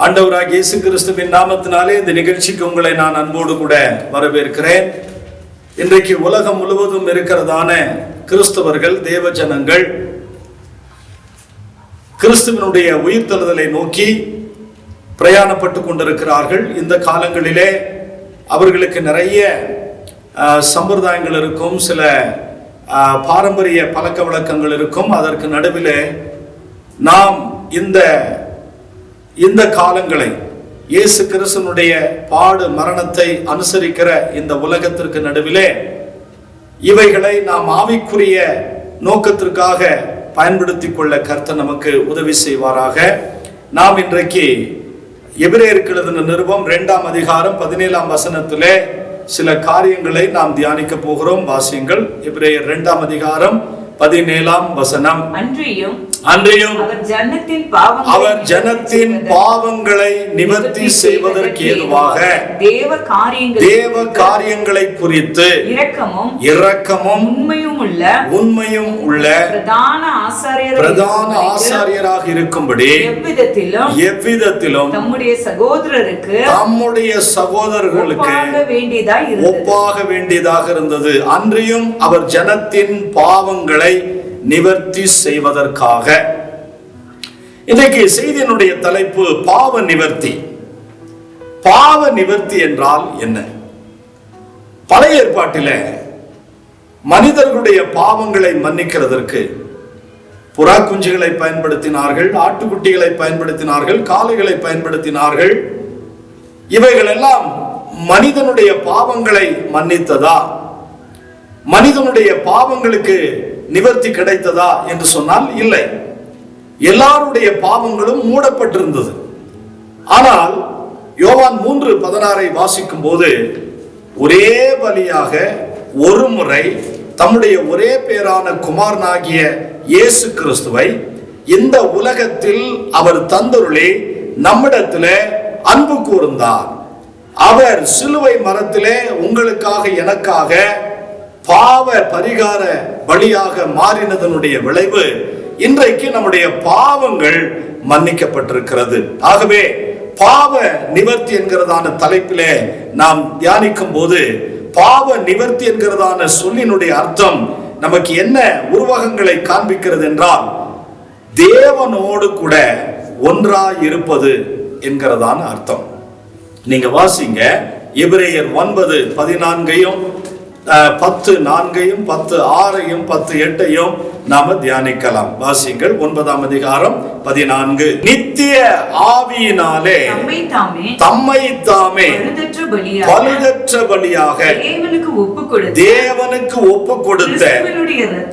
ஆண்டவராகிய இயேசு கிறிஸ்துவின் நாமத்தினாலே இந்த நிகழ்ச்சிக்கு உங்களை நான் அன்போடு கூட வரவேற்கிறேன். இன்றைக்கு உலகம் முழுவதும் இருக்கிறதான கிறிஸ்தவர்கள், தேவ ஜனங்கள் கிறிஸ்துவனுடைய உயிர்த்தெழுதலை நோக்கி பிரயாணப்பட்டு கொண்டிருக்கிறார்கள். இந்த காலங்களிலே அவர்களுக்கு நிறைய சம்பிரதாயங்கள் இருக்கும், சில பாரம்பரிய பழக்க வழக்கங்கள் இருக்கும். அதற்கு நடுவிலே நாம் இந்த காலங்களை, இயேசு கிறிஸ்துவினுடைய பாடு மரணத்தை அனுசரிக்கிற இந்த உலகத்திற்கு நடுவிலே இவைகளை நாம் ஆவிக்குரிய நோக்கத்திற்காக பயன்படுத்திக் கொள்ள கர்த்தர் நமக்கு உதவி செய்வாராக. நாம் இன்றைக்கு எபிரேயருக்கு எழுதின நிருபம் 2ஆம் அதிகாரம் 17ஆம் வசனத்திலே சில காரியங்களை நாம் தியானிக்க போகிறோம். வாசியுங்கள். எபிரேயர் 2ஆம் அதிகாரம் 17ஆம் வசனம். அன்றியும் அவர் ஜனத்தின் பாவங்களை நிவர்த்தி செய்வதற்கு ஏதுவாக தேவ காரியங்களை குறித்து இரக்கமும் உண்மையும் உள்ள பிரதான ஆசாரியராக இருக்கும்படி எவ்விதத்திலும் தம்முடைய சகோதரர்களுக்கு ஒப்பாக வேண்டியதாக இருந்தது. அன்றியும் அவர் ஜனத்தின் பாவங்களை நிவர்த்தி செய்வதற்காக. இன்றைக்கு செய்தியினுடைய தலைப்பு பாவ நிவர்த்தி. பாவ நிவர்த்தி என்றால் என்ன? பழைய ஏற்பாட்டில மனிதர்களுடைய பாவங்களை மன்னிக்கிறதற்கு புறா குஞ்சுகளை பயன்படுத்தினார்கள், ஆட்டுக்குட்டிகளை பயன்படுத்தினார்கள், காளைகளை பயன்படுத்தினார்கள். இவைகள் எல்லாம் மனிதனுடைய பாவங்களை மன்னித்ததா? மனிதனுடைய பாவங்களுக்கு நிவர்த்தி கிடைத்ததா என்று சொன்னால் இல்லை. எல்லாருடைய பாவங்களும் மூடப்பட்டிருந்தது. ஆனால் யோவான் 3:16 வாசிக்கும் போது ஒரே பலியாக ஒரு முறை தம்முடைய ஒரே பேரான குமாரனாகிய இயேசு கிறிஸ்துவை இந்த உலகத்தில் அவர் தந்தருளி நம்மிடத்திலே அன்பு கூர்ந்தார். அவர் சிலுவை மரத்திலே உங்களுக்காக எனக்காக பாவ பரிகார பலியாக மாறினதனுடைய விளைவு இன்றைக்கு நம்முடைய பாவங்கள் மன்னிக்கப்பட்டிருக்கிறது. ஆகவே பாவ நிவர்த்தி என்கிறதான தலைப்பிலே நாம் தியானிக்கும் போது பாவ நிவர்த்தி என்கிறதான சொல்லினுடைய அர்த்தம் நமக்கு என்ன உருவகங்களை காண்பிக்கிறது என்றால், தேவனோடு கூட ஒன்றாய் இருப்பது என்கிறதான அர்த்தம். நீங்க வாசிங்க எபிரேயர் 9:14 10:4 10:6 10:8 நாம தியானிக்கலாம். வாசிங்கள். 9ஆம் அதிகாரம் 14. நித்திய ஆவியினாலே தம்மை தாமே பழுதற்ற பலியாக தேவனுக்கு ஒப்பு கொடுத்த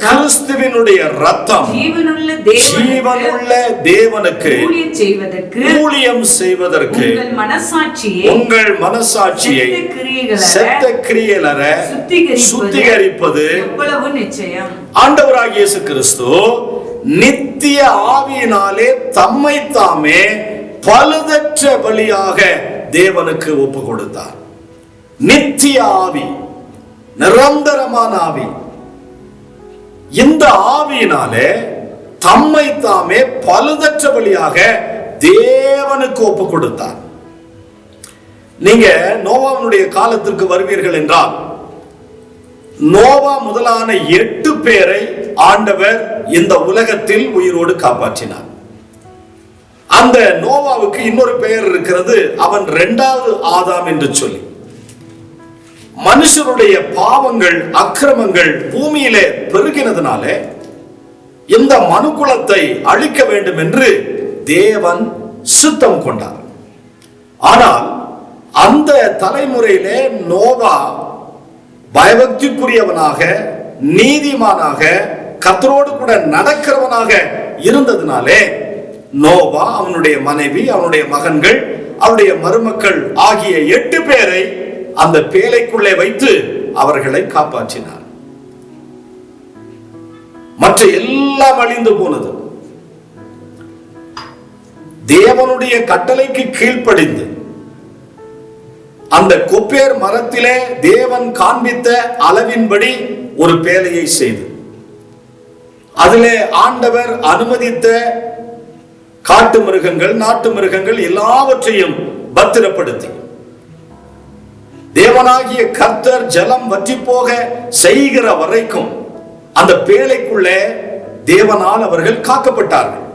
கிறிஸ்துவினுடைய இரத்தம் ஜீவனுள்ள தேவனுக்கு ஊழியம் செய்வதற்கு உங்கள் மனசாட்சியை செத்த கிரியைகளற சுத்திகரிப்பது ஆண்டவராகிய இயேசு கிறிஸ்து நித்திய ஆவியினாலே தம்மை தாமே பழுதற்ற பலியாக தேவனுக்கு ஒப்பு கொடுத்தார். நித்திய ஆவி, நிரந்தரமான ஆவி. இந்த ஆவியினாலே தம்மை தாமே பழுதற்ற பலியாக தேவனுக்கு ஒப்பு கொடுத்தார். நீங்க நோவாவினுடைய காலத்திற்கு வருவீர்கள் என்றால், நோவா முதலான 8 பேரை ஆண்டவர் இந்த உலகத்தில் உயிரோடு காப்பாற்றினார். அந்த நோவாவுக்கு இன்னொரு பெயர் இருக்கிறது, அவன் 2வது ஆதாம் என்று சொல்லி. மனுஷருடைய பாவங்கள், அக்கிரமங்கள் பூமியிலே பெருகினதுனால இந்த மனுக்குலத்தை அழிக்க வேண்டும் என்று தேவன் சித்தம் கொண்டார். ஆனால் அந்த தலைமுறையிலே நோவா பயபக்திக்குரியவனாக, நீதிமானாக, கர்த்தரோடு கூட நடக்கிறவனாக இருந்ததினாலே நோவா, அவனுடைய மனைவி, அவனுடைய மகன்கள், அவருடைய மருமக்கள் ஆகிய 8 பேரை அந்த பேழைக்குள்ளே வைத்து அவர்களை காப்பாற்றினார். மற்ற எல்லாம் அழிந்து போனது. தேவனுடைய கட்டளைக்கு கீழ்ப்படிந்து அந்த கொப்பேர் மரத்திலே தேவன் காண்பித்த அளவின்படி ஒரு பேழையை செய்து அதிலே ஆண்டவர் அனுமதித்த காட்டு மிருகங்கள், நாட்டு மிருகங்கள் எல்லாவற்றையும் பத்திரப்படுத்தி தேவனாகிய கர்த்தர் ஜலம் வற்றி போக செய்கிற வரைக்கும் அந்த பேழைக்குள்ளே தேவனால் அவர்கள் காக்கப்பட்டார்கள்.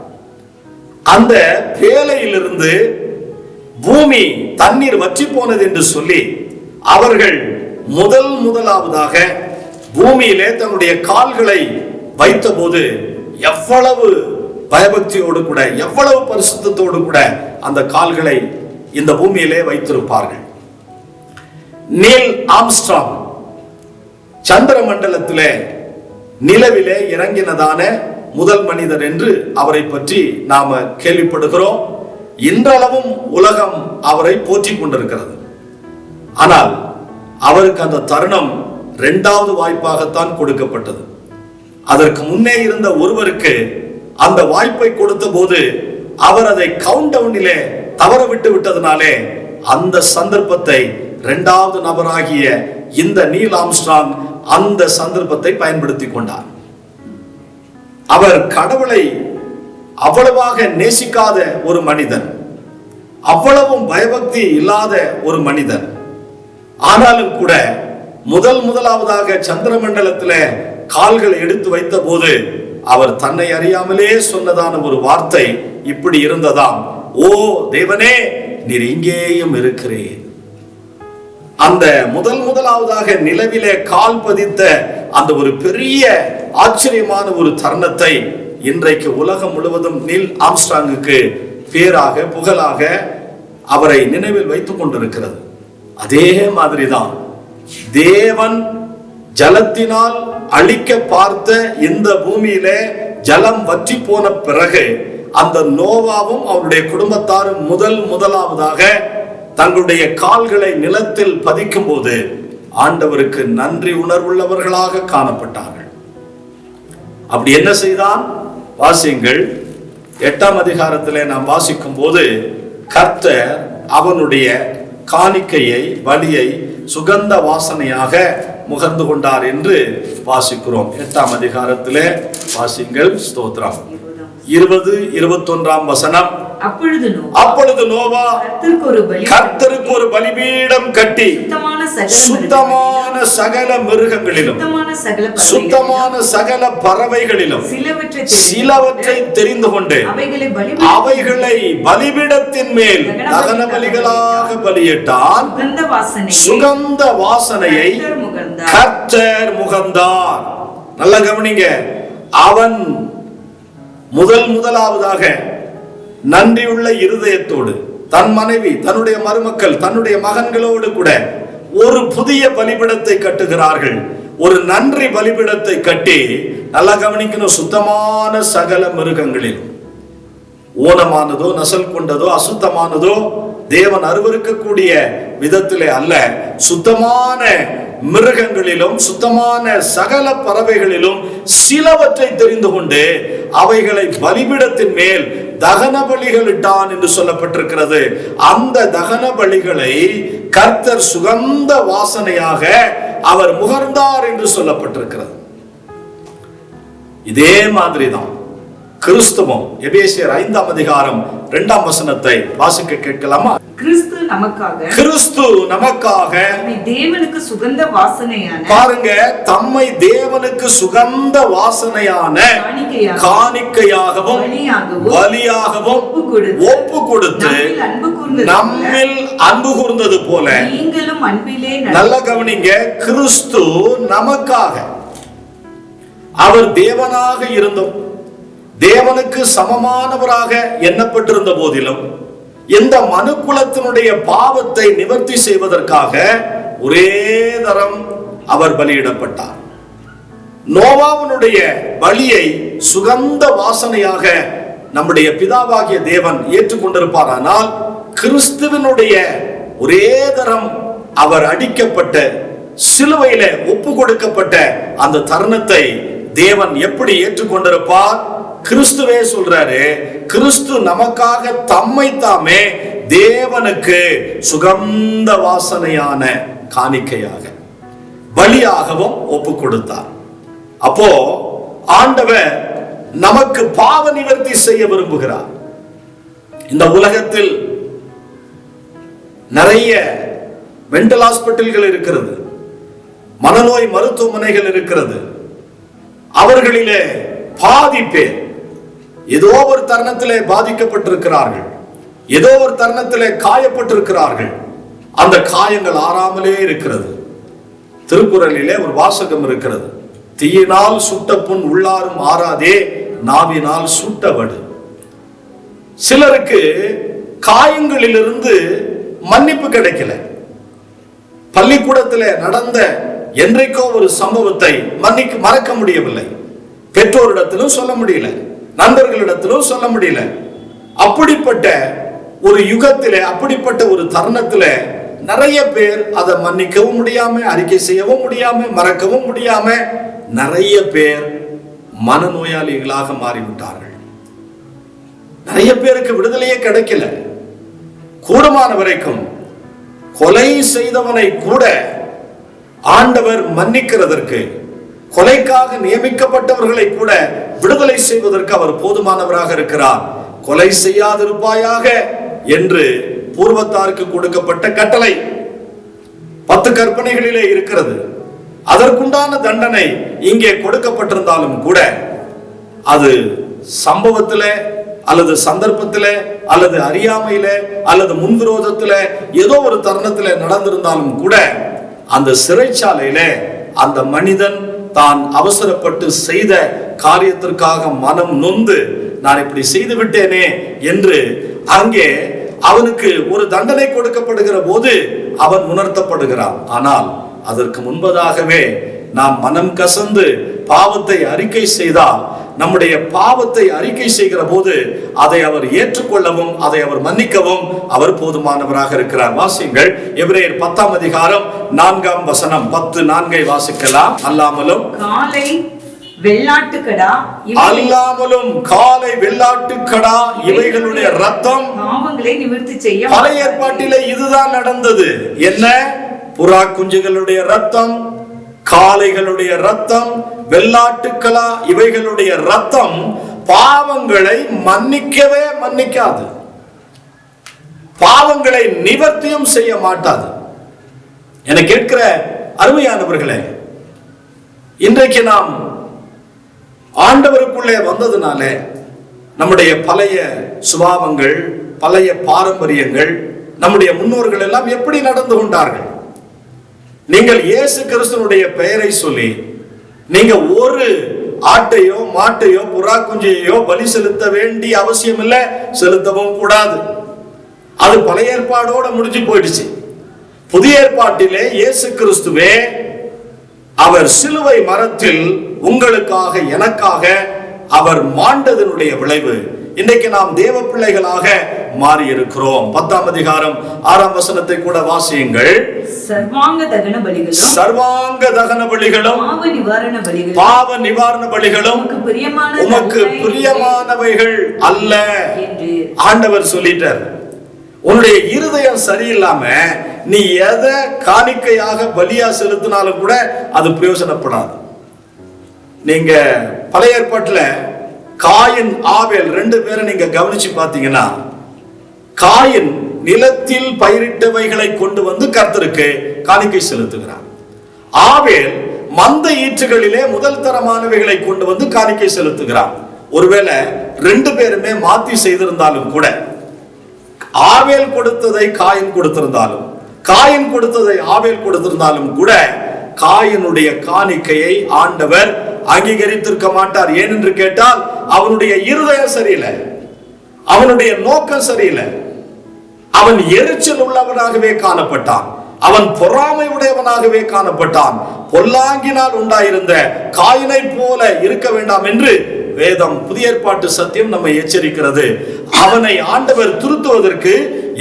அந்த பேழையிலிருந்து பூமி தண்ணீர் வற்றி போனது என்று சொல்லி அவர்கள் முதலாவதாக பூமியிலே தன்னுடைய கால்களை வைத்த போது எவ்வளவு பயபக்தியோடு கூட, எவ்வளவு பரிசுத்தத்தோடு கூட அந்த கால்களை இந்த பூமியிலே வைத்திருப்பார்கள். நீல் ஆம்ஸ்ட்ராங் சந்திர மண்டலத்திலே நிலவிலே இறங்கினதான முதல் மனிதர் என்று அவரை பற்றி நாம கேள்விப்படுகிறோம். இன்றளவும் உலகம் அவரை போற்றிக் கொண்டிருக்கிறது. ஆனால் அவருக்கு அந்த தருணம் இரண்டாவது வாய்ப்பாகத்தான் கொடுக்கப்பட்டது. அதற்கு முன்னே இருந்த ஒருவருக்கு அந்த வாய்ப்பை கொடுத்த போது அவர் அதை கவுண்ட் டவுனிலே தவற விட்டு விட்டதனாலே அந்த சந்தர்ப்பத்தை இரண்டாவது நபராகிய இந்த நீல் ஆம்ஸ்ட்ராங் அந்த சந்தர்ப்பத்தை பயன்படுத்தி கொண்டார். அவர் கடவுளை அவ்வளவாக நேசிக்காத ஒரு மனிதன், அவ்வளவும் பயபக்தி இல்லாத ஒரு மனிதன். ஆனாலும் கூட முதலாவதாக சந்திர மண்டலத்தில் கால்களை எடுத்து வைத்த போது அவர் தன்னை அறியாமலே சொன்னதான ஒரு வார்த்தை இப்படி இருந்ததாம்: ஓ தேவனே, நீர் இங்கேயும் இருக்கிறேன். அந்த முதலாவதாக நிலவிலே கால் பதித்த அந்த ஒரு பெரிய ஆச்சரியமான ஒரு தருணத்தை இன்றைக்கு உலகம் முழுவதும் நீல் ஆம்ஸ்ட்ராங்குக்கு பேராக, புகழாக அவரை நினைவில் வைத்துக் கொண்டிருக்கிறது. அதே மாதிரிதான் தேவன் ஜலத்தினால் அழிக்க பார்த்த இந்த பூமியிலே ஜலம் வற்றி போன பிறகு அந்த நோவாவும் அவருடைய குடும்பத்தாரும் முதலாவதாக தங்களுடைய கால்களை நிலத்தில் பதிக்கும் போது ஆண்டவருக்கு நன்றி உணர்வுள்ளவர்களாக காணப்பட்டார்கள். அப்படி என்ன செய்தான்? வாசியுங்கள். 8ஆம் அதிகாரத்திலே நாம் வாசிக்கும் போது கர்த்தர் அவனுடைய காணிக்கையை, பலியை சுகந்த வாசனையாக முகர்ந்து கொண்டார் என்று வாசிக்கிறோம். 8ஆம் அதிகாரத்திலே வாசிங்கள். ஸ்தோத்திரம். 20-21 வசனம். அப்பொழுது நோவா கர்த்தருக்கு ஒரு பலிபீடம் கட்டி சுத்தமான சகல மிருகங்களிலும் சுத்தமான சகல பறவைகளிலும் சிலவற்றை தெரிந்து கொண்டு அவைகளை பலிபீடத்தின் மேல் தகன பலிகளாக பலியிட்டான். சுகந்த வாசனையை கர்த்தர் முகர்ந்தார். நல்லா கவனிங்க. அவன் முதலாவதாக நன்றியுள்ள இருதயத்தோடு தன் மனைவி, தன்னுடைய மருமக்கள், தன்னுடைய மகன்களோடு கூட ஒரு புதிய பலிபீடத்தை கட்டுகிறார்கள். ஒரு நன்றி பலிபீடத்தை கட்டி, நல்லா கவனிக்கணும், சுத்தமான சகல மிருகங்களிலும், ஊனமானதோ நசல் கொண்டதோ அசுத்தமானதோ தேவன் அருவருக்கக்கூடிய விதத்திலே அல்ல, சுத்தமான மிருகங்களிலும் சுத்தமான சகல பறவைகளிலும் சிலவற்றை தெரிந்து கொண்டு அவைகளை பலிபீடத்தின் மேல் தகன பலிகள் இட்டான் என்று சொல்லப்பட்டிருக்கிறது. அந்த தகன பலிகளை கர்த்தர் சுகந்த வாசனையாக அவர் முகர்ந்தார் என்று சொல்லப்பட்டிருக்கிறது. இதே மாதிரிதான் கிறிஸ்துவும். எபேசியர் 5ஆம் அதிகாரம் 2ஆம் வசனத்தை வாசிக்க கேட்கலாமா? கிறிஸ்து நமக்காக தேவனுக்கு சுகந்த வாசனையான, பாருங்க, தம்மை தேவனுக்கு சுகந்த வாசனையான காணிக்கையாகவும் பலியாகவும் ஒப்பு கொடுத்து நம்மில் அன்பு கூர்ந்தது போல நீங்களும் அன்பிலே. நல்ல கவனிங்க. கிறிஸ்து நமக்காக, அவர் தேவனாக இருந்தும் தேவனுக்கு சமமானவராக எண்ணப்பட்டிருந்த போதிலும் இந்த மனுக்குலத்தினுடைய பாவத்தை நிவர்த்தி செய்வதற்காக ஒரே தரம் அவர் பலியிடப்பட்டார். நோவாவினுடைய பலியை சுகந்த வாசனையாக நம்முடைய பிதாவாகிய தேவன் ஏற்றுக்கொண்டிருப்பார். ஆனால் கிறிஸ்துவினுடைய ஒரே தரம் அவர் அடிக்கப்பட்ட, சிலுவையில ஒப்பு கொடுக்கப்பட்ட அந்த தருணத்தை தேவன் எப்படி ஏற்றுக்கொண்டிருப்பார்? கிறிஸ்துவே சொல்றாரு, கிறிஸ்து நமக்காக தம்மை தாமே தேவனுக்கு சுகந்த வாசனையான காணிக்கையாக, பலியாகவும் ஒப்பு கொடுத்தார். அப்போ ஆண்டவர் நமக்கு பாவ நிவர்த்தி செய்ய விரும்புகிறார். இந்த உலகத்தில் நிறைய மென்டல் ஹாஸ்பிட்டல்கள் இருக்கிறது, மனநோய் மருத்துவமனைகள் இருக்கிறது. அவர்களிலே பாதி பேர் ஏதோ ஒரு தருணத்திலே பாதிக்கப்பட்டிருக்கிறார்கள், ஏதோ ஒரு தருணத்திலே காயப்பட்டிருக்கிறார்கள். அந்த காயங்கள் ஆறாமலே இருக்கிறது. திருக்குறளிலே ஒரு வாசகம் இருக்கிறது, தீயினால் சுட்ட புண் உள்ளாரும் ஆறாதே, நாவினால் சுட்டவடு. சிலருக்கு காயங்களிலிருந்து மன்னிப்பு கிடைக்கல. பள்ளிக்கூடத்தில் நடந்த என்றைக்கோ ஒரு சம்பவத்தை மறக்க முடியவில்லை. பெற்றோரிடத்திலும் சொல்ல முடியல, நண்பர்களிடத்திலும் சொல்ல முடியல. அப்படிப்பட்ட ஒரு யுகத்திலே, அப்படிப்பட்ட ஒரு தருணத்திலே நிறைய பேர் அதை மன்னிக்கவும் முடியாம, அறிக்கை செய்யவும் முடியாம, மறக்கவும் முடியாம நிறைய பேர் மனநோயாளிகளாக மாறிவிட்டார்கள். நிறைய பேருக்கு விடுதலையே கிடைக்கல. கூடுமான வரைக்கும் கொலை செய்தவனை கூட ஆண்டவர் மன்னிக்கிறதற்கு, கொலைக்காக நியமிக்கப்பட்டவர்களை கூட விடுதலை செய்வதற்கு அவர் போதுமானவராக இருக்கிறார். கொலை செய்யாதிருப்பாயாக என்று பூர்வத்தாருக்கு கொடுக்கப்பட்ட கட்டளை 10 கற்பனைகளிலே இருக்கிறது. அதற்குண்டான தண்டனை இங்கே கொடுக்கப்பட்டிருந்தாலும் கூட அது சம்பவத்திலே அல்லது சந்தர்ப்பத்திலே அல்லது அறியாமையிலே அல்லது முன்விரோதத்திலே ஏதோ ஒரு தருணத்திலே நடந்திருந்தாலும் கூட அந்த சிறைச்சாலையிலே அந்த மனிதன் தான் அவசரப்பட்டு செய்த காரியத்திற்காக மனம் நொந்து நான் இப்படி செய்து விட்டேனே என்று அங்கே அவனுக்கு ஒரு தண்டனை கொடுக்கப்படுகிற போது அவன் உணர்த்தப்படுகிறான். ஆனால் அதற்கு முன்பதாகவே நாம் மனம் கசந்து பாவத்தை அறிக்கை செய்தால், நம்முடைய பாவத்தை அறிக்கை செய்கிற போது அதை அவர் ஏற்றுக்கொள்ளவும் அதை அவர் மன்னிக்கவும் அவர் போதுமானவராக இருக்கிறார். வாசியுங்கள், எபிரேயர் 10ஆம் அதிகாரம் 4ஆம் வசனம். 10:4 வாசிக்கலாம். அல்லாமலும் காலை வெள்ளாட்டுக்கடா இவைகளுடைய ரத்தம் பாவங்களை நிவர்த்தி செய்ய. பழைய ஏற்பாட்டிலே இதுதான் நடந்தது. என்ன? புறா குஞ்சுகளுடைய ரத்தம், காளைகளுடைய ரத்தம், வெள்ளாட்டுக்களா இவைகளுடைய ரத்தம் பாவங்களை மன்னிக்கவே மன்னிக்காது, பாவங்களை நிவர்த்தியும் செய்ய மாட்டாது. என கேட்கிற அருமையானவர்களே, இன்றைக்கு நாம் ஆண்டவருக்குள்ளே வந்ததுனால நம்முடைய பழைய சுபாவங்கள், பழைய பாரம்பரியங்கள், நம்முடைய முன்னோர்கள் எல்லாம் எப்படி நடந்து கொண்டார்கள்? நீங்கள் இயேசு கிறிஸ்துவினுடைய பெயரை சொல்லி நீங்க ஒரு ஆட்டையோ மாட்டையோ புறா குஞ்சையோ பலி செலுத்த வேண்டிய அவசியம் இல்லை, செலுத்தவும் கூடாது. அது பழைய ஏற்பாடோட முடிஞ்சு போயிடுச்சு. புதிய ஏற்பாட்டிலே இயேசு கிறிஸ்துவே அவர் சிலுவை மரத்தில் உங்களுக்காக எனக்காக அவர் மாண்டதனுடைய விளைவு இன்றைக்கு நாம் தேவ பிள்ளைகளாக மாறி இருக்கிறோம். 10ஆம் அதிகாரம் 6ஆம் வசனத்தை கூட வாசியுங்கள். சர்வாங்க தகன பலிகளும் பாவ நிவாரண பலிகளும் உமக்கு பிரியமானவைகள் அல்ல என்று ஆண்டவர் சொல்லிட்டார். உன்னுடைய இருதயம் சரியில்லாம நீ எதை காணிக்கையாக பலியா செலுத்தினாலும் கூட அது பிரயோஜனப்படாது. நீங்க பழைய ஏற்பாட்டுல காயின் ஆபேல் 2 பேரை நீங்க கவனிச்சு பாத்தீங்கன்னா, காயின் நிலத்தில் பயிரிட்டவைகளை கொண்டு வந்து கர்த்தருக்கு காணிக்கை செலுத்துகிறார். ஆபேல் மந்த ஈற்றுகளிலே முதல் தரமானவைகளை கொண்டு வந்து காணிக்கை செலுத்துகிறார். ஒருவேளை 2 பேருமே மாத்தி செய்திருந்தாலும் கூட, ஆபேல் கொடுத்ததை காயின் கொடுத்திருந்தாலும், காயின் கொடுத்ததை ஆபேல் கொடுத்திருந்தாலும் கூட, காயினுடைய காணிக்கையை ஆண்டவர் அங்கீகரித்திருக்க மாட்டார். ஏனென்று கேட்டால் அவனுடைய இருதயம் சரியில்லை, அவனுடைய நோக்கம் சரியில்லை. அவன் எரிச்சல் உள்ளவனாகவே காணப்பட்டான், அவன் பொறாமை உடையவனாகவே காணப்பட்டான். பொல்லாங்கினால் உண்டாயிருந்த காயினை போல இருக்க வேண்டாம் என்று வேதம், புதிய ஏற்பாட்டு சத்தியம் நம்மை எச்சரிக்கிறது. அவனை ஆண்டவர் திருத்துவதற்கு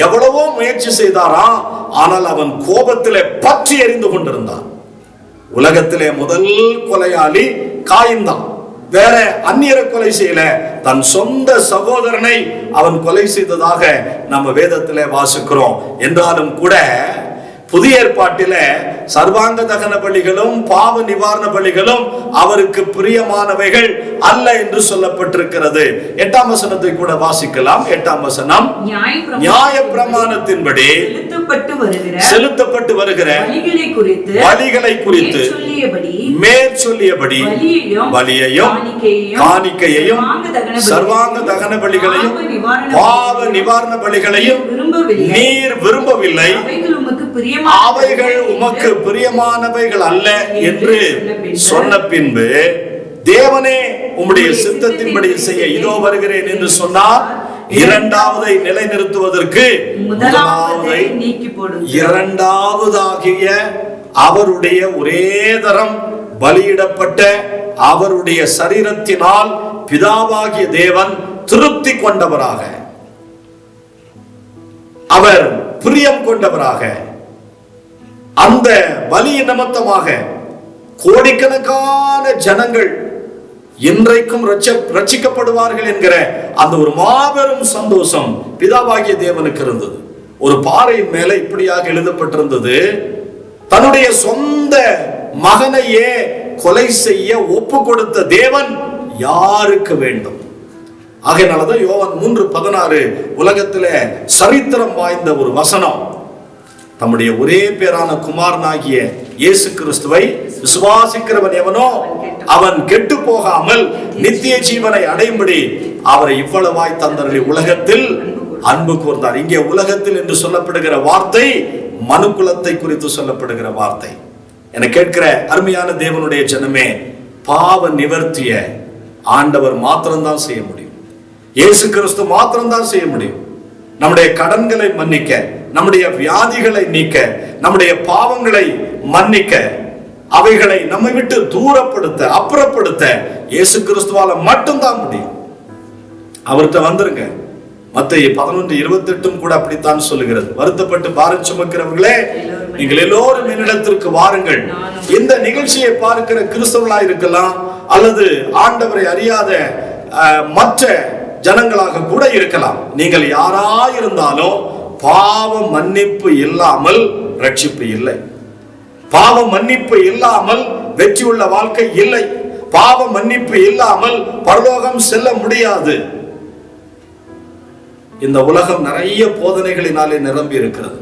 எவ்வளவோ முயற்சி செய்தாராம். ஆனால் அவன் கோபத்திலே பற்றி எறிந்து கொண்டிருந்தான். உலகத்திலே முதல் கொலையாளி காயின் தான். வேற அந்நியரை கொலை செய்யல, தன் சொந்த சகோதரனை அவன் கொலை செய்ததாக நம்ம வேதத்திலே வாசிக்கிறோம். என்றாலும் கூட புதிய ஏற்பாட்டில சர்வாங்க தகன பலிகளும் பாவ நிவாரண பலிகளும் அவருக்கு பிரியமானவைகள் அல்ல என்று சொல்லப்பட்டிருக்கிறது. 8ஆம் வசனத்தை கூட வாசிக்கலாம். 8ஆம் வசனம், நியாய பிரமாணத்தின்படி செலுத்தப்பட்டு வருகிற பலிகளை குறித்து மேற்சொல்லியபடி பலியையும் காணிக்கையையும் சர்வாங்க தகன பலிகளையும் பாவ நிவாரண பலிகளையும் நீர் விரும்பவில்லை, அவைகள் உமக்கு பிரியமானவைகள் அல்ல என்று சொன்ன பின்பு, தேவனே உம்முடைய சித்தத்தின்படி செய்ய இதோ வருகிறேன் என்று சொன்னார். இரண்டாவதை நிலைநிறுத்துவதற்கு முதலாவதை இரண்டாவதாகிய அவருடைய ஒரே தரம் பலியிடப்பட்ட அவருடைய சரீரத்தினால் பிதாவாகிய தேவன் திருப்தி கொண்டவராக, அவர் பிரியம் கொண்டவராக, அந்த பலி நிமித்தமாக கோடிக்கணக்கான ஜனங்கள் இன்றைக்கும் ரட்சிக்கப்படுவார்கள் என்கிற அந்த ஒரு மாபெரும் சந்தோஷம் பிதாவாகிய தேவனுக்கு இருந்தது. ஒரு பாறையின் மேல இப்படியாக எழுதப்பட்டிருந்தது, தன்னுடைய சொந்த மகனையே கொலை செய்ய ஒப்பு கொடுத்த தேவன் யாருக்கு வேண்டும்? ஆகையினாலதான் யோவான் 3:16 உலகத்தில சரித்திரம் வாய்ந்த ஒரு வசனம். தம்முடைய ஒரே பேரான குமாரனாகிய இயேசு கிறிஸ்துவை விசுவாசிக்கிறவன் எவனோ அவன் கெட்டு போகாமல் நித்திய ஜீவனை அடையும்படி அவரை இவ்வளவாய் தந்தருளி உலகத்தில் அன்பு கூர்ந்தார். இங்கே உலகத்தில் என்று சொல்லப்படுகிற வார்த்தை மனுக்குலத்தை குறித்து சொல்லப்படுகிற வார்த்தை. என கேட்கிற அருமையான தேவனுடைய ஜனமே, பாவ நிவர்த்திய ஆண்டவர் மாத்திரம்தான் செய்ய முடியும். இயேசு கிறிஸ்து மாத்திரம்தான் செய்ய முடியும். நம்முடைய கடன்களை மன்னிக்க, நம்முடைய வியாதிகளை நீக்க, நம்முடைய பாவங்களை மன்னிக்க, அவைகளை நம்மை விட்டு தூரப்படுத்த, அப்புறப்படுத்த இயேசு கிறிஸ்துவால மட்டும்தான் முடியும். அவர்கிட்ட வந்துருங்க. மத்தேயு 11:28 கூட அப்படித்தான் சொல்லுகிறது. வருத்தப்பட்டு பாரம் சுமக்கிறவர்களே, நீங்கள் எல்லோரும் என்னிடத்திற்கு வாருங்கள். இந்த நிகழ்ச்சியை பார்க்கிற கிறிஸ்தவர்களாக இருக்கலாம், அல்லது ஆண்டவரை அறியாத மற்ற ஜனங்களாக கூட இருக்கலாம். நீங்கள் யாராயிருந்தாலும் பாவ மன்னிப்பு இல்லாமல் ரட்சிப்பு இல்லை. பாவ மன்னிப்பு இல்லாமல் வெற்றியுள்ள வாழ்க்கை இல்லை. பாவ மன்னிப்பு இல்லாமல் பரலோகம் செல்ல முடியாது. இந்த உலகம் நிறைய போதனைகளினாலே நிரம்பி இருக்கிறது.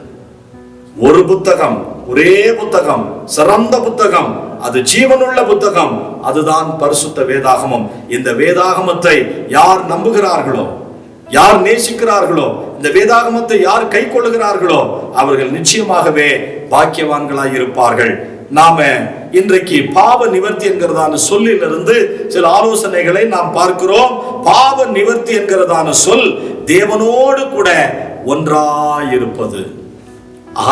ஒரு புத்தகம், ஒரே புத்தகம், சிறந்த புத்தகம், அது ஜீவனுள்ள புத்தகம், அதுதான் பரிசுத்த வேதாகமம். இந்த வேதாகமத்தை யார் நம்புகிறார்களோ, யார் நேசிக்கிறார்களோ, இந்த வேதாகமத்தை யார் கை கொள்ளுகிறார்களோ அவர்கள் நிச்சயமாகவே பாக்கியவான்களாய் இருப்பார்கள். நாம இன்றைக்கு பாவ நிவர்த்தி என்கிறதான சொல்லிலிருந்து சில ஆலோசனைகளை நாம் பார்க்கிறோம். பாவ நிவர்த்தி என்கிறதான சொல் தேவனோடு கூட ஒன்றாயிருப்பது.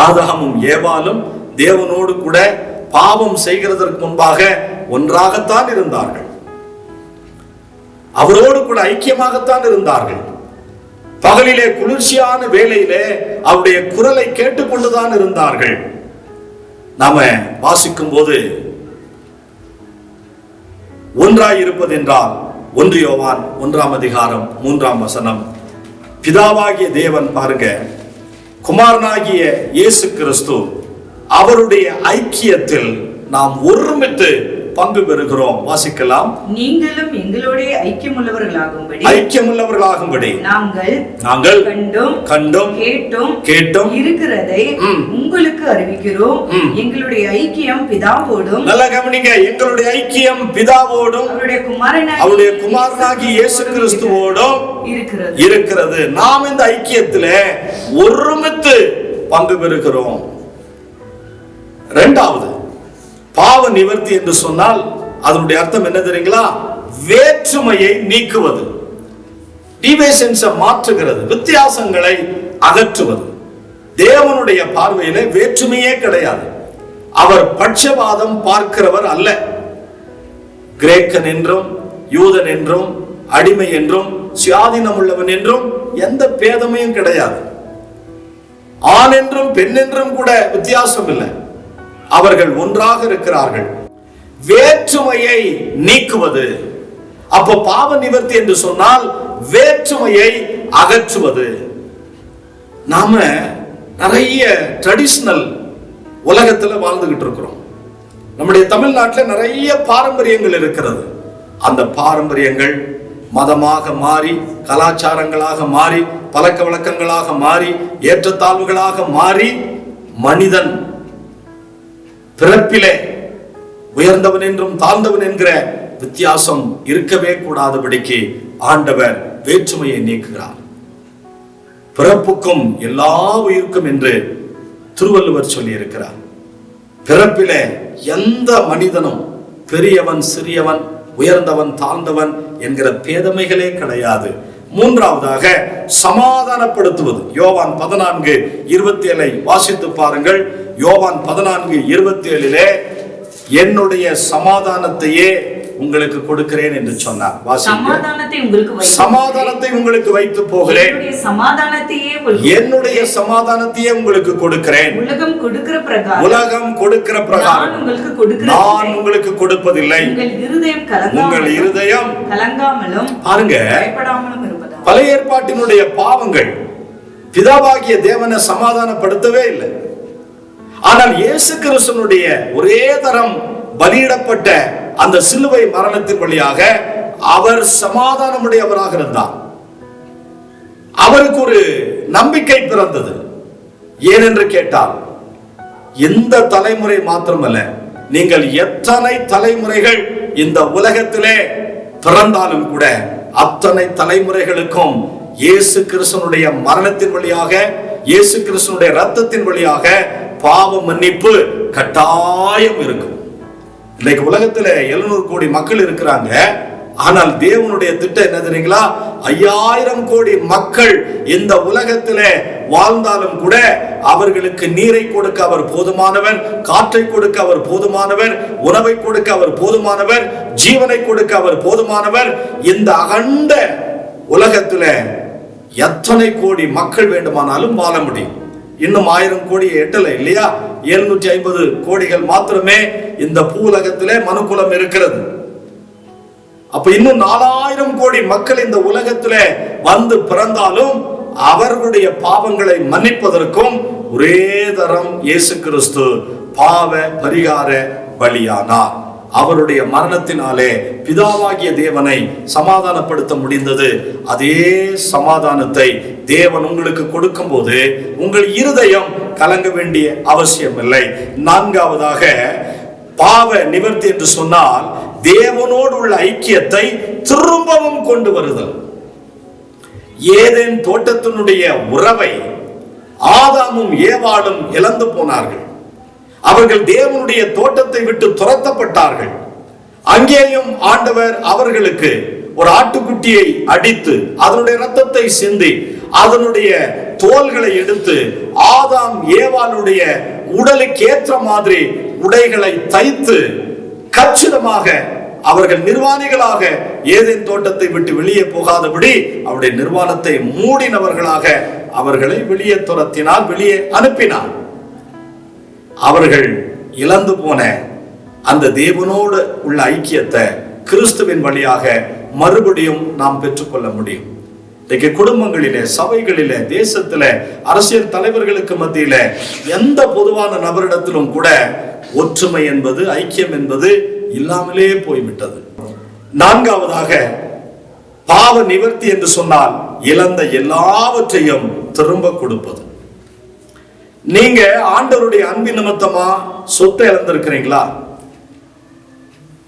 ஆதாமும் ஏவாளும் தேவனோடு கூட பாவம் செய்கிறதற்கு முன்பாக ஒன்றாகத்தான் இருந்தார்கள். அவரோடு கூட ஐக்கியமாகத்தான் இருந்தார்கள். பகலிலே குளிர்ச்சியான வேளையிலே அவருடைய குரலை கேட்டுக்கொண்டுதான் இருந்தார்கள். நாம வாசிக்கும் போது ஒன்றாயிருப்பது என்றால் 1 யோவான் 1:3 பிதாவாகிய தேவன் பாருங்க, குமாரனாகிய இயேசு கிறிஸ்து அவருடைய ஐக்கியத்தில் நாம் ஒருமித்து பங்கு பெறுகிறோம். வாசிக்கலாம். நீங்களும் எங்களோட ஐக்கியமுள்ளவர்களாகும்படி நாங்கள் கண்டும் கேட்டும் இருக்கிறதை உங்களுக்கு அறிவிக்கிறோம். எங்களுடைய ஐக்கியம் பிதாவோடும், நல்லா கவனிங்க, எங்களுடைய ஐக்கியம் பிதாவோடும் அவருடைய குமாரனாகிய இயேசு கிறிஸ்துவோடும் இருக்கிறது. நாம் இந்த ஐக்கியத்திலே ஒருமித்து பங்கு பெறுகிறோம். இரண்டாவது, பாவ நிவர்த்தி என்று சொன்னால் அதனுடைய அர்த்தம் என்ன தெரியுங்களா? வேற்றுமையை நீக்குவது, டிவிஷன்ஸை மாற்றுகிறது, வித்தியாசங்களை அகற்றுவது. தேவனுடைய பார்வையிலே வேற்றுமையே கிடையாது. அவர் பட்சபாதம் பார்க்கிறவர் அல்ல. கிரேக்கன் என்றும் யூதன் என்றும் அடிமை என்றும் சுயாதீனம் உள்ளவன் என்றும் எந்த பேதமையும் கிடையாது. ஆண் என்றும் பெண் என்றும் கூட வித்தியாசம் இல்லை. அவர்கள் ஒன்றாக இருக்கிறார்கள். வேற்றுமையை நீக்குவது. அப்போ பாவ நிவர்த்தி என்று சொன்னால் வேற்றுமையை அகற்றுவது. நாம நிறைய ட்ரெடிஷனல் உலகத்துல வாழ்ந்துகிட்டு இருக்கிறோம். நம்முடைய தமிழ்நாட்டில் நிறைய பாரம்பரியங்கள் இருக்கிறது. அந்த பாரம்பரியங்கள் மதமாக மாறி, கலாச்சாரங்களாக மாறி, பழக்க வழக்கங்களாக மாறி, ஏற்றத்தாழ்வுகளாக மாறி, மனிதன் பிறப்பிலே உயர்ந்தவன் என்றும் தாழ்ந்தவன் என்கிற வித்தியாசம் இருக்கவே கூடாதபடிக்கு ஆண்டவர் வேற்றுமையை நீக்குகிறார். பிறப்புக்கும் எல்லா உயிருக்கும் என்று திருவள்ளுவர் சொல்லி இருக்கிறார். பிறப்பிலே எந்த மனிதனும் பெரியவன் சிறியவன், உயர்ந்தவன் தாழ்ந்தவன் என்கிற பேதமைகளே கிடையாது. மூன்றாவதாக சமாதானப்படுத்துவது. யோவான் 14:27 வாசித்து பாருங்கள். யோவான் 14:27 என்னுடைய சமாதானத்தையே உங்களுக்கு கொடுக்கிறேன் என்று சொன்னார். சமாதானத்தை உங்களுக்கு வைத்து போகிறேன், என்னுடைய சமாதானத்தையே உங்களுக்கு கொடுக்கிறேன். உலகம் கொடுக்கிற பிரகாரம் நான் உங்களுக்கு கொடுப்பதில்லை. உங்கள் இருதயம் கலங்காமலும் பாருங்க, பழைய ஏற்பாட்டினுடைய பாவங்கள் பிதாவாகிய தேவனை சமாதானப்படுத்தவே இல்லை. ஆனால் இயேசு கிறிஸ்துவினுடைய ஒரே தரம் பலியிடப்பட்ட அந்த சிலுவை மரணத்தின் வழியாக அவர் சமாதானமுடையவராக இருந்தார். அவருக்கு ஒரு நம்பிக்கை பிறந்தது. ஏனென்று கேட்டால், எந்த தலைமுறை மாத்திரமல்ல, நீங்கள் எத்தனை தலைமுறைகள் இந்த உலகத்திலே பிறந்தாலும் கூட அத்தனை தலைமுறைகளுக்கும் இயேசு கிறிஸ்துவினுடைய மரணத்தின் வழியாக, இயேசு கிறிஸ்துவினுடைய இரத்தத்தின் வழியாக பாவ மன்னிப்பு கட்டாயம் இருக்கும். இன்னைக்கு உலகத்துல 700 கோடி மக்கள் இருக்கிறாங்க. ஆனால் தேவனுடைய திட்டம் என்ன தெரியுங்களா? 5000 கோடி மக்கள் இந்த உலகத்திலே வாழ்ந்தாலும் கூட அவர்களுக்கு நீரை கொடுக்க அவர் போதுமானவர், காற்றை கொடுக்க அவர் போதுமானவர், உணவை கொடுக்க அவர் போதுமானவர், ஜீவனை கொடுக்க அவர் போதுமானவர். இந்த அகண்ட உலகத்துல எத்தனை கோடி மக்கள் வேண்டுமானாலும் வாழ முடியும். இன்னும் 1000 கோடி எட்டல இல்லையா? 750 கோடிகள் மாத்திரமே இந்த பூலகத்திலே மனுக்குலம் இருக்கிறது. அப்ப இன்னும் 4000 கோடி மக்கள் இந்த உலகத்திலே வந்து பிறந்தாலும் அவர்களுடைய பாவங்களை மன்னிப்பதற்கும் ஒரே தரம் இயேசு கிறிஸ்து பாவ பரிகார பலியானார். அவருடைய மரணத்தினாலே பிதாவாகிய தேவனை சமாதானப்படுத்த முடிந்தது. அதே சமாதானத்தை தேவன் உங்களுக்கு கொடுக்கும் போது உங்கள் இருதயம் கலங்க வேண்டிய அவசியம் இல்லை. நான்காவதாக, பாவ நிவர்த்தி என்று சொன்னால் தேவனோடு உள்ள ஐக்கியத்தை திரும்பவும் கொண்டு வருதல். ஏதேன் தோட்டத்தினுடைய உறவை ஆதாமும் ஏவாளும் இழந்து போனார்கள். அவர்கள் தேவனுடைய தோட்டத்தை விட்டு துரத்தப்பட்டார்கள். அங்கேயும் ஆண்டவர் அவர்களுக்கு ஒரு ஆட்டுக்குட்டியை அடித்து அதனுடைய இரத்தத்தை சிந்தி அதனுடைய தோல்களை எடுத்து ஆதாம் ஏவாளுடைய உடலுக்கு ஏற்ற மாதிரி உடைகளை தைத்து கச்சிதமாக அவர்கள் நிர்வாணிகளாக ஏதேன் தோட்டத்தை விட்டு வெளியே போகாதபடி அவருடைய நிர்வாணத்தை மூடினவர்களாக அவர்களை வெளியே துரத்தினார், வெளியே அனுப்பினார். அவர்கள் இழந்து போன அந்த தேவனோடு உள்ள ஐக்கியத்தை கிறிஸ்துவின் வழியாக மறுபடியும் நாம் பெற்றுக்கொள்ள முடியும். இன்றைக்கு குடும்பங்களிலே, சபைகளிலே, தேசத்தில, அரசியல் தலைவர்களுக்கு மத்தியில எந்த பொதுவான நபரிடத்திலும் கூட ஒற்றுமை என்பது, ஐக்கியம் என்பது இல்லாமலே போய்விட்டது. நான்காவதாக, பாவ நிவர்த்தி என்று சொன்னால் இழந்த எல்லாவற்றையும் திரும்ப கொடுப்பது. நீங்க ஆண்டவருடைய அன்பின் நிமித்தமா சொத்தை இழந்திருக்கிறீங்களா?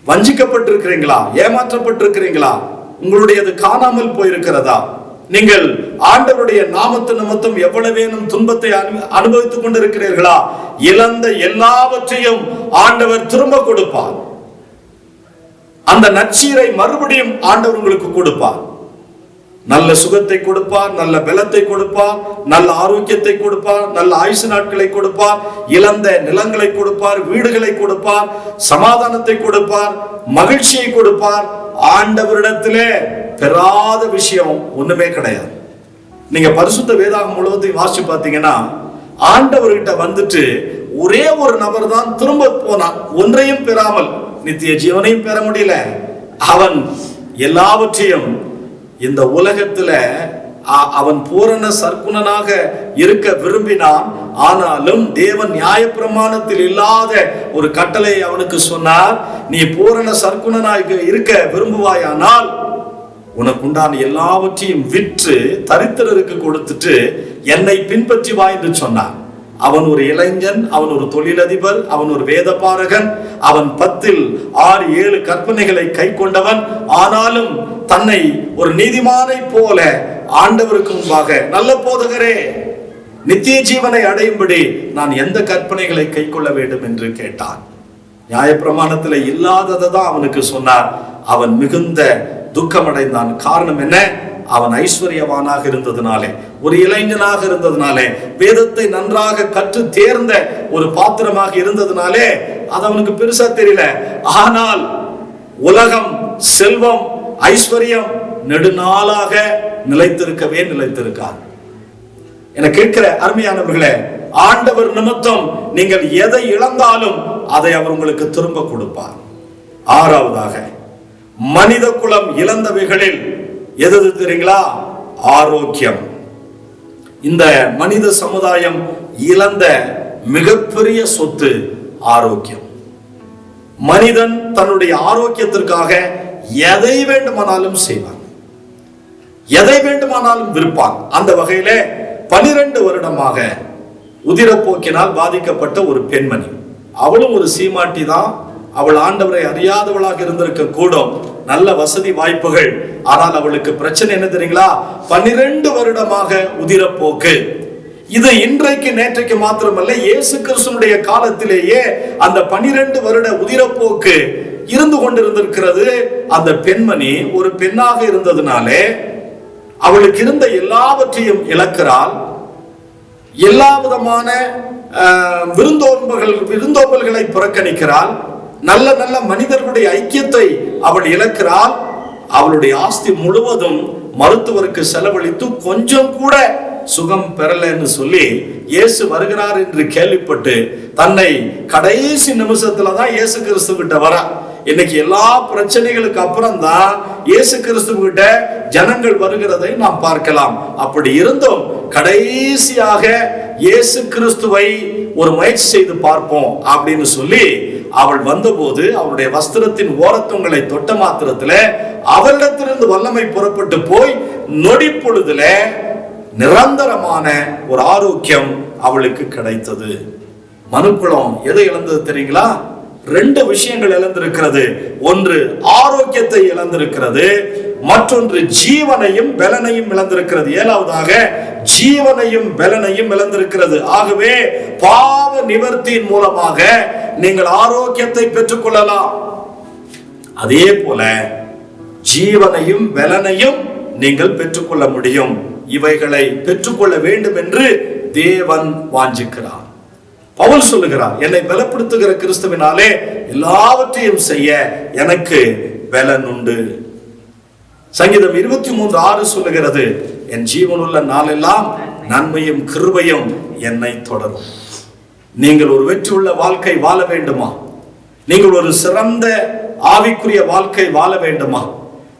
வஞ்சிக்கப்பட்டிருக்கிறீங்களா? ஏமாற்றப்பட்டிருக்கிறீங்களா? உங்களுடையது காணாமல் போயிருக்கிறதா? நீங்கள் ஆண்டவருடைய நாமத்து நிமித்தம் எவ்வளவேனும் துன்பத்தை அனுபவித்துக் கொண்டிருக்கிறீர்களா? இழந்த எல்லாவற்றையும் ஆண்டவர் திரும்ப கொடுப்பார். அந்த நற்சீரை மறுபடியும் ஆண்டவர் உங்களுக்கு கொடுப்பார். நல்ல சுகத்தை கொடுப்பார், நல்ல பலத்தை கொடுப்பார், நல்ல ஆரோக்கியத்தை கொடுப்பார், நல்ல ஆயுசு நாட்களை கொடுப்பார், இழந்த நிலங்களை கொடுப்பார், வீடுகளை கொடுப்பார், சமாதானத்தை கொடுப்பார், மகிழ்ச்சியை கொடுப்பார். ஆண்டவரிடத்திலே பெறாத விஷயம் ஒண்ணுமே கிடையாது. நீங்க பரிசுத்த வேதாகம் முழுவதையும் வாசிச்சு பார்த்தீங்கன்னா ஆண்டவர்கிட்ட வந்துட்டு ஒரே ஒரு நபர் தான் திரும்ப போனான், ஒன்றையும் பெறாமல். நித்திய ஜீவனையும் பெற முடியல. அவன் எல்லாவற்றையும் இந்த உலகத்துல அவன் பூரண சற்குணனாக இருக்க விரும்பினான். ஆனாலும் தேவன் நியாயப்பிரமாணத்தில் இல்லாத ஒரு கட்டளை அவனுக்கு சொன்னார். நீ பூரண சற்குணனாக இருக்க விரும்புவாயானால் உனக்குண்டான எல்லாவற்றையும் விற்று தரித்திரருக்கு கொடுத்துட்டு என்னை பின்பற்றி வா என்று சொன்னார். அவன் ஒரு இளைஞன், அவன் ஒரு தொழிலதிபர், அவன் ஒரு வேதபாரகன், அவன் 10 6 7 கற்பனைகளை கை கொண்டவன். ஆனாலும் தன்னை ஒரு நீதிமானை போல ஆண்டவருக்கு முன்பாக, நல்ல போதகரே, நித்திய ஜீவனை அடையும்படி நான் எந்த கற்பனைகளை கை கொள்ள வேண்டும் என்று கேட்டான். நியாயப்பிரமாணத்தில் இல்லாததை தான் அவனுக்கு சொன்னார். அவன் மிகுந்த துக்கமடைந்தான். காரணம் என்ன? அவன் ஐஸ்வர்யவானாக இருந்ததுனாலே, ஒரு இளைஞனாக இருந்ததுனாலே, வேதத்தை நன்றாக கற்று தேர்ந்த ஒரு பாத்திரமாக இருந்ததுனாலே அது அவனுக்கு பெருசா தெரியல. ஆனால் உலகம், செல்வம், ஐஸ்வர்யம் நெடுநாளாக நிலைத்திருக்கவே நிலைத்திருக்கார். என கேட்கிற அருமையானவர்களே, ஆண்டவர் நிமித்தம் நீங்கள் எதை இழந்தாலும் அதை அவர் உங்களுக்கு திரும்ப கொடுப்பார். ஆறாவதாக, மனித குலம் இழந்தவைகளில் எது தெரியுங்களா? ஆரோக்கியம். இந்த மனித சமுதாயம் இழந்த மிகப்பெரிய சொத்து ஆரோக்கியம். மனிதன் தன்னுடைய ஆரோக்கியத்திற்காக எதை வேண்டுமானாலும் செய்வான், எதை வேண்டுமானாலும் விற்பான். அந்த வகையில 12 வருடமாக உதிரப்போக்கினால் பாதிக்கப்பட்ட ஒரு பெண்மணி, அவளும் ஒரு சீமாட்டி தான். அவள் ஆண்டவரை அறியாதவளாக இருந்திருக்க கூடும், நல்ல வசதி வாய்ப்புகள். ஆனால் அவளுக்கு பிரச்சனை என்ன தெரியுங்களா? 12 வருடமாக உதிரப்போக்கு. இது இன்றைக்கு நேற்றைக்கு மாத்திரமல்ல, இயேசு கிறிஸ்துவினுடைய காலத்திலேயே அந்த 12 வருட உதிரப்போக்கு இருந்து கொண்டிருந்திருக்கிறது. அந்த பெண்மணி ஒரு பெண்ணாக இருந்ததுனாலே அவளுக்கு இருந்த எல்லாவற்றையும் இழக்கிறாள். எல்லா விதமான விருந்தோம்பல்களை புறக்கணிக்கிறாள். நல்ல நல்ல மனிதர்களுடைய ஐக்கியத்தை அவள் இழக்கிறாள். அவளுடைய ஆஸ்தி முழுவதும் மருத்துவருக்கு செலவழித்து கொஞ்சம் கூட சுகம் பெறலன்னு சொல்லி இயேசு வருகிறார் என்று கேள்விப்பட்டு தன்னை கடைசி நிமிஷத்துல தான் இயேசு கிறிஸ்து கிட்ட வர. இன்னைக்கு எல்லா பிரச்சனைகளுக்கு அப்புறம் தான் இயேசு கிறிஸ்து கிட்ட ஜனங்கள் வருகிறதை நாம் பார்க்கலாம். அப்படி இருந்தும் கடைசியாக இயேசு கிறிஸ்துவை ஒரு முயற்சி செய்து பார்ப்போம் அப்படின்னு சொல்லி அவள் வந்தபோது அவளுடைய வஸ்திரத்தின் ஓரத்துங்களை தொட்ட மாத்திரத்துல அவரிடத்திலிருந்து வல்லமை புறப்பட்டு போய் நொடி பொழுதுல நிரந்தரமான ஒரு ஆரோக்கியம் அவளுக்கு கிடைத்தது. மனுக்குளம் எதை இழந்தது தெரியுங்களா? 2 விஷயங்கள் இழந்திருக்கிறது. ஒன்று ஆரோக்கியத்தை இழந்திருக்கிறது, மற்றொன்று ஜீவனையும் பலனையும் இழந்திருக்கிறது. 7வதாக ஜீவனையும் பலனையும் இழந்திருக்கிறது. ஆகவே பாவ நிவர்த்தியின் மூலமாக நீங்கள் ஆரோக்கியத்தை பெற்றுக் கொள்ளலாம். அதே போல ஜீவனையும் பலனையும் நீங்கள் பெற்றுக்கொள்ள முடியும். இவைகளை பெற்றுக்கொள்ள வேண்டும் என்று தேவன் வாஞ்சிக்கிறார். பவுல் சொல்லுகிறார், என்னை பலப்படுத்துகிற கிறிஸ்துவினாலே எல்லாவற்றையும் செய்ய எனக்கு பலன் உண்டு. சங்கீதம் 23:6 சொல்லுகிறது, என் ஜீவனுள்ள நாளெல்லாம் நன்மையும் கிருபையும் என்னை தொடரும். நீங்கள் ஒரு வெற்றியுள்ள வாழ்க்கை வாழ வேண்டுமா? நீங்கள் ஒரு சிறந்த ஆவிக்குரிய வாழ்க்கை வாழ வேண்டுமா?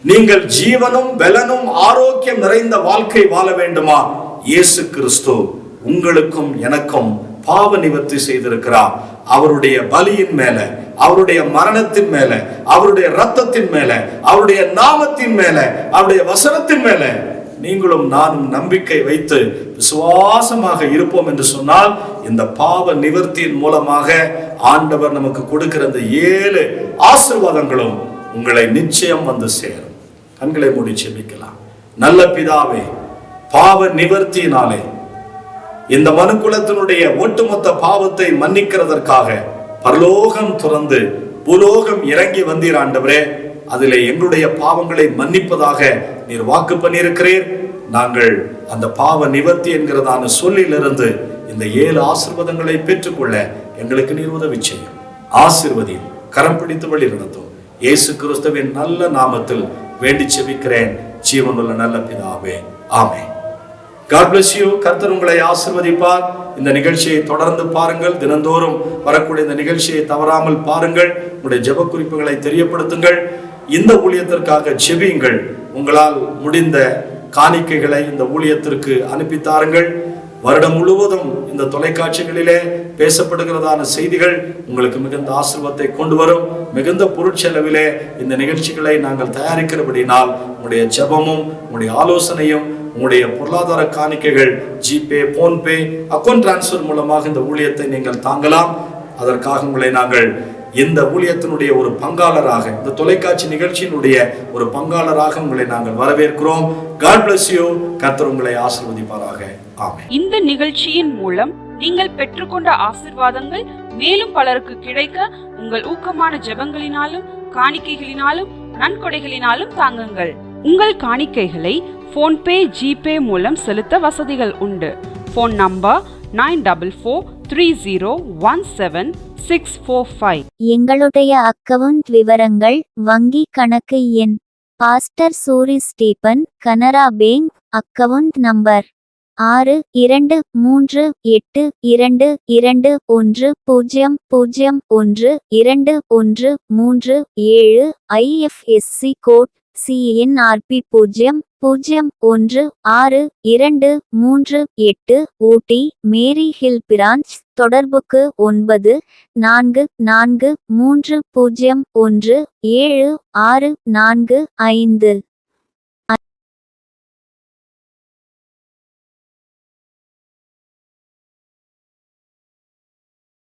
நீங்கள் ஜீவனும் பலனும் ஆரோக்கியம் நிறைந்த வாழ்க்கை வாழ வேண்டுமா? இயேசு கிறிஸ்து உங்களுக்கும் எனக்கும் பாவ நிவர்த்தி செய்திருக்கிறார். அவருடைய பலியின் மேல, அவருடைய மரணத்தின் மேல, அவருடைய இரத்தத்தின் மேல, அவருடைய நாமத்தின் மேல, அவருடைய வசனத்தின் மேல நீங்களும் நானும் நம்பிக்கை வைத்து விசுவாசமாக இருப்போம் என்று சொன்னால் இந்த பாவ நிவர்த்தியின் மூலமாக ஆண்டவர் நமக்கு கொடுக்கிற இந்த 7 ஆசீர்வாதங்களும் உங்களை நிச்சயம் வந்து சேரும். கண்களை மூடி ஜெபிக்கலாம். நல்ல பிதாவே, பாவ நிவர்த்தியினாலே இந்த மனுக்குலத்தினுடைய ஒட்டுமொத்த பாவத்தை மன்னிக்கிறதற்காக பரலோகம் துறந்து பூலோகம் இறங்கி வந்தீர் ஆண்டவரே. அதிலே எங்களுடைய பாவங்களை மன்னிப்பதாக நீர் வாக்கு பண்ணியிருக்கிறீர். நாங்கள் அந்த பாவ நிவர்த்தி என்கிறதான சொல்லிலிருந்து இந்த 7 ஆசீர்வாதங்களை பெற்றுக்கொள்ள எங்களுக்கு நீர் உதவி செய்யும். ஆசீர்வதி, கரம் பிடித்து வழி நடத்தும். இயேசு கிறிஸ்துவின் நல்ல நாமத்தில் வேண்டி செபிக்கிறேன் ஜீவனுள்ள நல்ல பிதாவே, ஆமென். God bless you. கர்த்தர் உங்களை ஆசீர்வதிப்பார். இந்த நிகழ்ச்சியை தொடர்ந்து பாருங்கள். தினந்தோறும் வரக்கூடிய இந்த நிகழ்ச்சியை தவறாமல் பாருங்கள். உங்களுடைய ஜெப குறிப்புகளை தெரியப்படுத்துங்கள். இந்த ஊழியத்திற்காக ஜெபியுங்கள். உங்களால் முடிந்த காணிக்கைகளை இந்த ஊழியத்திற்கு அனுப்பித்தாருங்கள். வருடம் முழுவதும் இந்த தொலைக்காட்சிகளிலே பேசப்படுகிறதான செய்திகள் உங்களுக்கு மிகுந்த ஆசீர்வாதத்தை கொண்டு வரும். மிகுந்த பொருட்செலவிலே இந்த நிகழ்ச்சிகளை நாங்கள் தயாரிக்கிறபடினால் உங்களுடைய ஜெபமும் உங்களுடைய ஆலோசனையும் உங்களுடைய பொருளாதார காணிக்கைகள் ஜிபே, போன்பே, அக்கௌண்ட் டிரான்ஸ்ஃபர் மூலமாக இந்த ஊழியத்தை நீங்கள் தாங்கலாம். அதற்காக உங்களை நாங்கள் இந்த ஊழியத்தினுடைய ஒரு பங்காளராக, இந்த தொலைக்காட்சி நிகழ்ச்சியினுடைய ஒரு பங்காளராக உங்களை நாங்கள் வரவேற்கிறோம். God bless you. கர்த்தர் உங்களை ஆசீர்வதிப்பாராக. ஆமென். இந்த நிகழ்ச்சியின் மூலம் நீங்கள் பெற்றுக்கொண்ட ஆசீர்வாதங்கள் மேலும் பலருக்கு கிடைக்க உங்கள் ஊக்கமான ஜெபங்களினாலும் காணிக்கைகளினாலும் நன்கொடைகளினாலும் தாங்குங்கள். உங்கள் காணிக்கைகளை போன்பே, ஜிபே மூலம் செலுத்த வசதிகள் உண்டு. Phone number 9430171645. எங்களுடைய அக்கவுண்ட் விவரங்கள்: வங்கி கணக்கு எண் pastor Suri Stephen, Canara bank, account number 623821012137, IFSC code CNRP 0016238, Ooty Mary Hill branch. தொடர்புக்கு 9443017645.